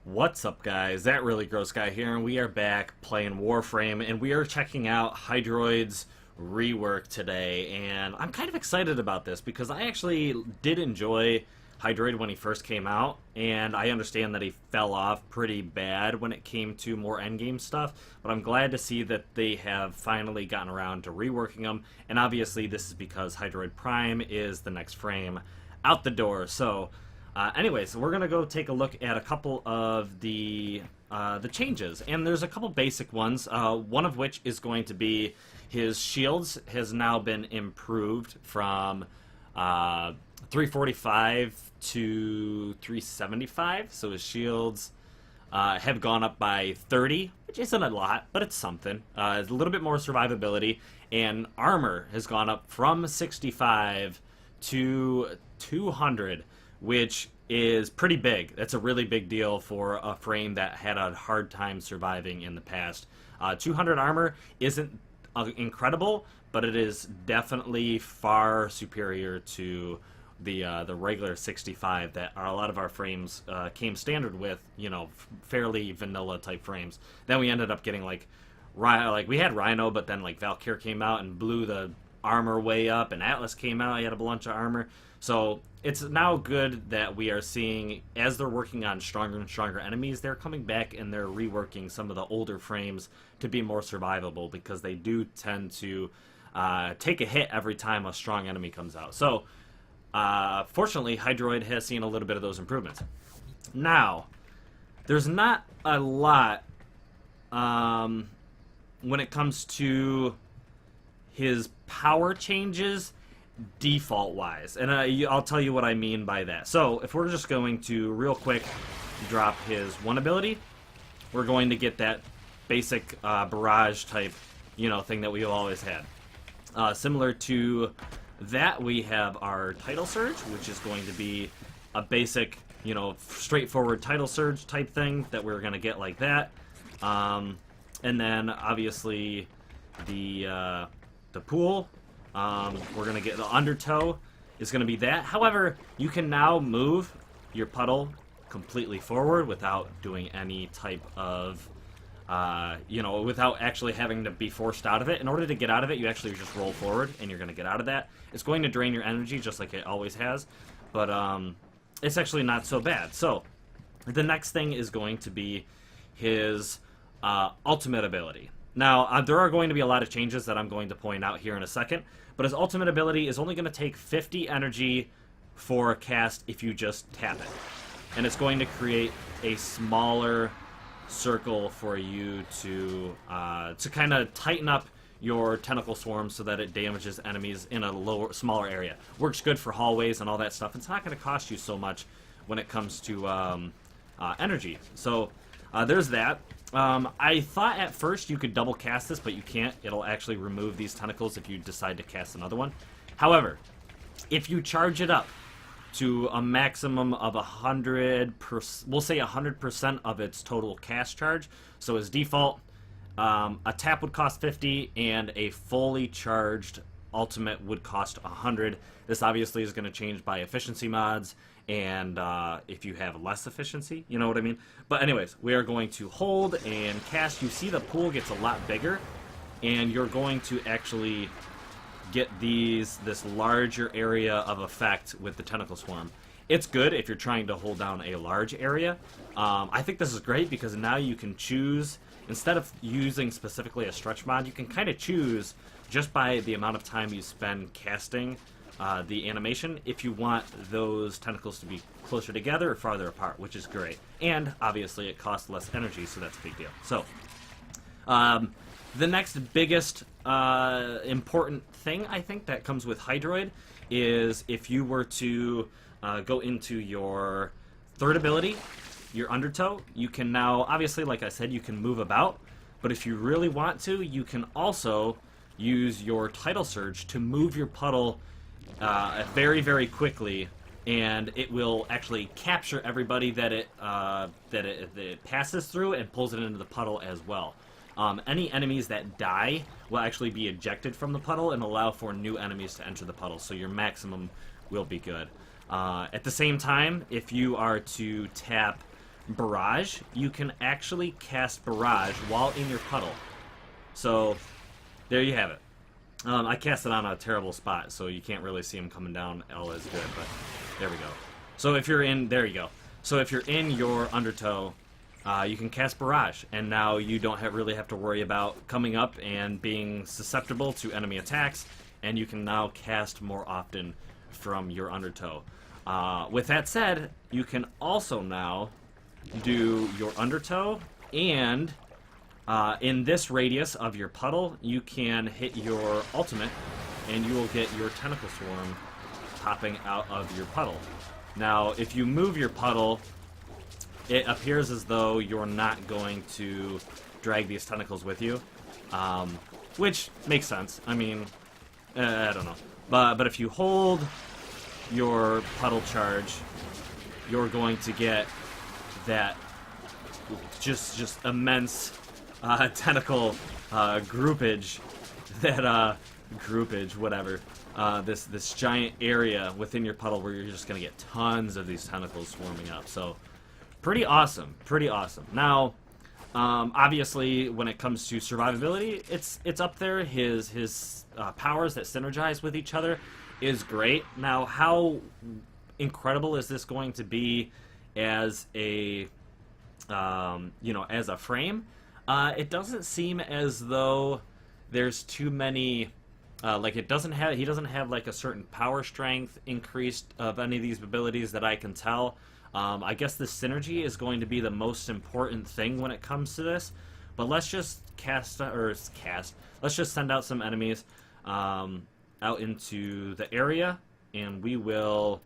What's up, guys? That really gross guy here, and we are back playing Warframe, and we are checking out Hydroid's rework today. And I'm kind of excited about this because I actually did enjoy Hydroid when he first came out, and I understand that he fell off pretty bad when it came to more endgame stuff. But I'm glad to see that they have finally gotten around to reworking him, and obviously this is because Hydroid Prime is the next frame out the door. So. Anyways, we're gonna go take a look at a couple of the changes, and there's a couple basic ones. One of which is going to be his shields has now been improved from 345 to 375. So his shields have gone up by 30, which isn't a lot, but it's something. It's a little bit more survivability, and armor has gone up from 65 to 200. Which is pretty big. That's a really big deal for a frame that had a hard time surviving in the past. 200 armor isn't incredible, but it is definitely far superior to the regular 65 that a lot of our frames came standard with. You know, fairly vanilla type frames. Then we ended up getting like we had Rhino, but then like Valkyr came out and blew the armor way up, and Atlas came out. He had a bunch of armor. So it's now good that we are seeing, as they're working on stronger and stronger enemies, they're coming back and they're reworking some of the older frames to be more survivable, because they do tend to take a hit every time a strong enemy comes out. So fortunately, Hydroid has seen a little bit of those improvements. Now, there's not a lot when it comes to his power changes default wise, and I'll tell you what I mean by that. So if we're just going to real quick drop his one ability, we're going to get that basic barrage type thing that we've always had. Similar to that, we have our tidal surge, which is going to be a basic straightforward tidal surge type thing that we're going to get like that. And then obviously the pool, we're going to get the undertow is going to be that. However, you can now move your puddle completely forward without doing any type of, without actually having to be forced out of it. In order to get out of it, you actually just roll forward, and you're going to get out of that. It's going to drain your energy just like it always has, but it's actually not so bad. So the next thing is going to be his ultimate ability. Now, there are going to be a lot of changes that I'm going to point out here in a second, but his ultimate ability is only going to take 50 energy for a cast if you just tap it. And it's going to create a smaller circle for you to kind of tighten up your tentacle swarm so that it damages enemies in a smaller area. Works good for hallways and all that stuff. It's not going to cost you so much when it comes to energy. So there's that. I thought at first you could double cast this, but you can't. It'll actually remove these tentacles if you decide to cast another one. However, if you charge it up to a maximum of 100%, we'll say 100% of its total cast charge. So as default, a tap would cost 50, and a fully charged ultimate would cost 100. This obviously is going to change by efficiency mods, and if you have less efficiency, you know what I mean? But anyways, we are going to hold and cast. You see the pool gets a lot bigger, and you're going to actually get this larger area of effect with the tentacle swarm. It's good if you're trying to hold down a large area. I think this is great because now you can choose, instead of using specifically a stretch mod, you can kind of choose just by the amount of time you spend casting the animation if you want those tentacles to be closer together or farther apart, which is great. And obviously it costs less energy, so that's a big deal. So the next biggest important thing I think that comes with Hydroid is if you were to go into your third ability, your undertow, you can now, obviously like I said, you can move about, but if you really want to, you can also use your tidal surge to move your puddle very, very quickly, and it will actually capture everybody that it passes through and pulls it into the puddle as well. Any enemies that die will actually be ejected from the puddle and allow for new enemies to enter the puddle, so your maximum will be good. At the same time, if you are to tap Barrage, you can actually cast Barrage while in your puddle. So, there you have it. I cast it on a terrible spot, so you can't really see him coming down all as good, but there we go. So if you're in, there you go. So if you're in your Undertow, you can cast Barrage, and now you don't really have to worry about coming up and being susceptible to enemy attacks, and you can now cast more often from your Undertow. With that said, you can also now do your Undertow, and in this radius of your puddle, you can hit your ultimate, and you will get your Tentacle Swarm popping out of your puddle. Now, if you move your puddle, it appears as though you're not going to drag these tentacles with you, which makes sense. I mean, I don't know. But if you hold your puddle charge, you're going to get that just immense tentacle groupage, that groupage, whatever. This giant area within your puddle where you're just going to get tons of these tentacles swarming up. So, pretty awesome, pretty awesome. Now, obviously, when it comes to survivability, it's up there. His powers that synergize with each other is great. Now, how incredible is this going to be as a as a frame? It doesn't seem as though there's too many. He doesn't have like a certain power strength increased of any of these abilities that I can tell. I guess the synergy is going to be the most important thing when it comes to this. But let's just let's just send out some enemies out into the area, and we will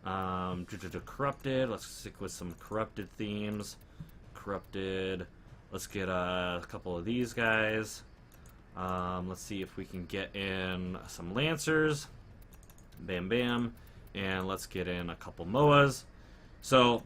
corrupted. Let's stick with some corrupted themes. Corrupted. Let's get a couple of these guys. Let's see if we can get in some Lancers. Bam, bam. And let's get in a couple Moas. So,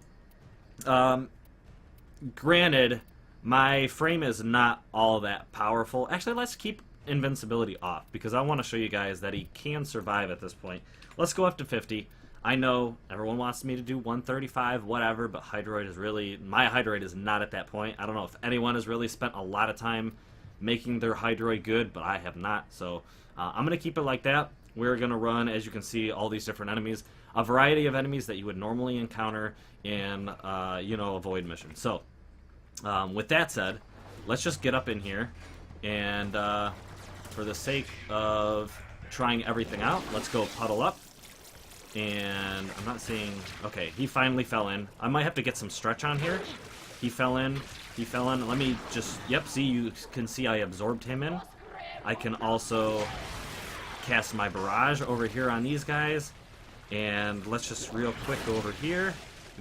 granted, my frame is not all that powerful. Actually, let's keep invincibility off, because I want to show you guys that he can survive at this point. Let's go up to 50. I know everyone wants me to do 135, whatever, but Hydroid is really... My Hydroid is not at that point. I don't know if anyone has really spent a lot of time making their Hydroid good, but I have not. So I'm going to keep it like that. We're going to run, as you can see, all these different enemies. A variety of enemies that you would normally encounter in, a void mission. So, with that said, let's just get up in here. And for the sake of trying everything out, let's go puddle up. And I'm not seeing... Okay, he finally fell in. I might have to get some stretch on here. He fell in. He fell in. Let me just... Yep, see, you can see I absorbed him in. I can also cast my barrage over here on these guys. And let's just real quick go over here.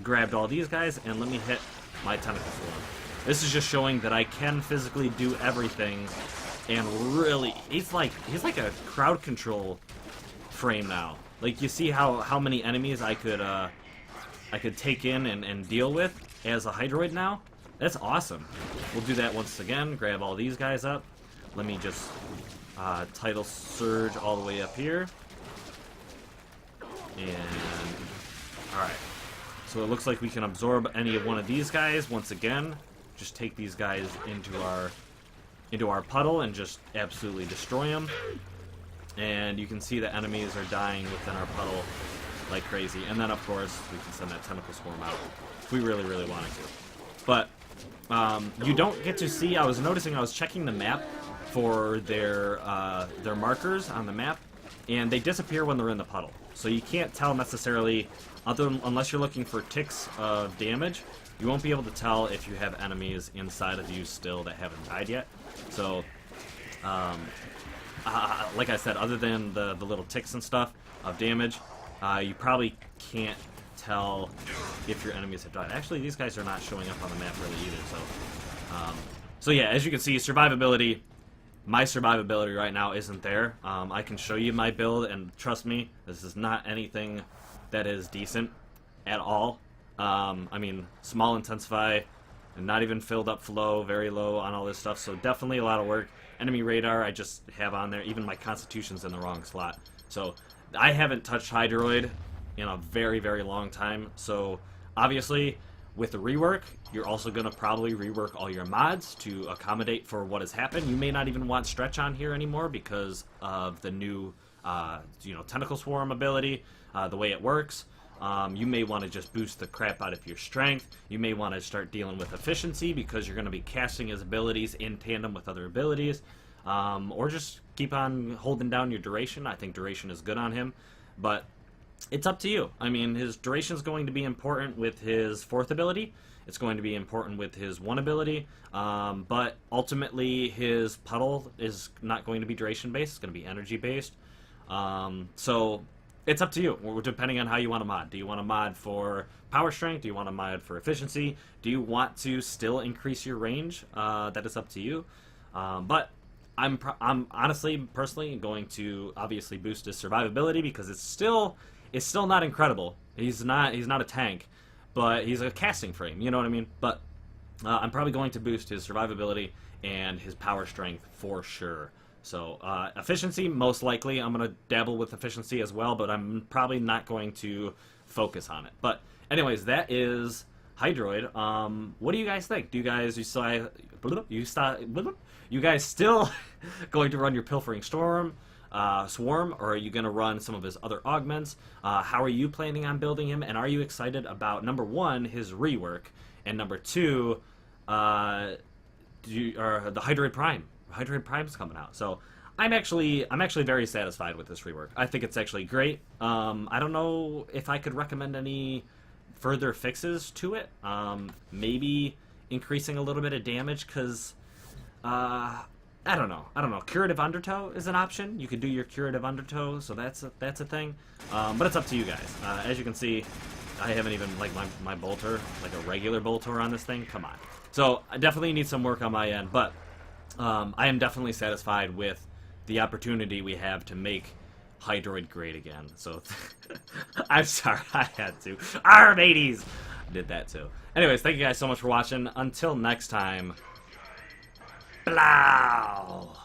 Grabbed all these guys, and let me hit my tentacle swarm. This is just showing that I can physically do everything. And really... He's like a crowd control frame now. Like, you see how many enemies I could take in and deal with as a Hydroid now? That's awesome. We'll do that once again. Grab all these guys up. Let me just tidal surge all the way up here. And... Alright. So it looks like we can absorb any of one of these guys once again. Just take these guys into our puddle and just absolutely destroy them. And you can see the enemies are dying within our puddle like crazy. And then, of course, we can send that tentacle swarm out if we really, really wanted to. But you don't get to see... I was noticing, I was checking the map for their markers on the map, and they disappear when they're in the puddle. So you can't tell necessarily, unless you're looking for ticks of damage, you won't be able to tell if you have enemies inside of you still that haven't died yet. So... like I said, other than the little ticks and stuff of damage, you probably can't tell if your enemies have died. Actually, these guys are not showing up on the map really either. So yeah, as you can see, survivability. My survivability right now isn't there. I can show you my build, and trust me, this is not anything that is decent at all. I mean, small intensify, and not even filled up flow, very low on all this stuff. So definitely a lot of work. Enemy radar I just have on there. Even my constitution's in the wrong slot. So I haven't touched Hydroid in a very, very long time. So obviously with the rework, you're also going to probably rework all your mods to accommodate for what has happened. You may not even want stretch on here anymore because of the new, tentacle swarm ability, the way it works. You may want to just boost the crap out of your strength. You may want to start dealing with efficiency because you're going to be casting his abilities in tandem with other abilities. Or just keep on holding down your duration. I think duration is good on him, but it's up to you. I mean, his duration is going to be important with his 4th ability. It's going to be important with his 1 ability, but ultimately his puddle is not going to be duration based. It's going to be energy based. So it's up to you, depending on how you want to mod. Do you want to mod for power strength? Do you want to mod for efficiency? Do you want to still increase your range? That is up to you. But I'm honestly, personally, going to obviously boost his survivability because it's still not incredible. He's not a tank, but he's a casting frame. You know what I mean? But I'm probably going to boost his survivability and his power strength for sure. So efficiency, most likely, I'm going to dabble with efficiency as well, but I'm probably not going to focus on it. But anyways, that is Hydroid. What do you guys think? Do you guys you guys still going to run your Pilfering Swarm, or are you going to run some of his other augments? How are you planning on building him? And are you excited about, number 1, his rework, and number 2, the Hydroid Prime? Hydroid Prime's coming out, so I'm actually very satisfied with this rework. I think it's actually great. I don't know if I could recommend any further fixes to it. Maybe increasing a little bit of damage, because I don't know. Curative Undertow is an option. You could do your Curative Undertow, so that's a thing. But it's up to you guys. As you can see, I haven't even, like, my bolter, like a regular bolter on this thing. Come on. So I definitely need some work on my end, but I am definitely satisfied with the opportunity we have to make Hydroid great again. So I'm sorry, I had to. Armades did that too. Anyways, thank you guys so much for watching. Until next time. Blow!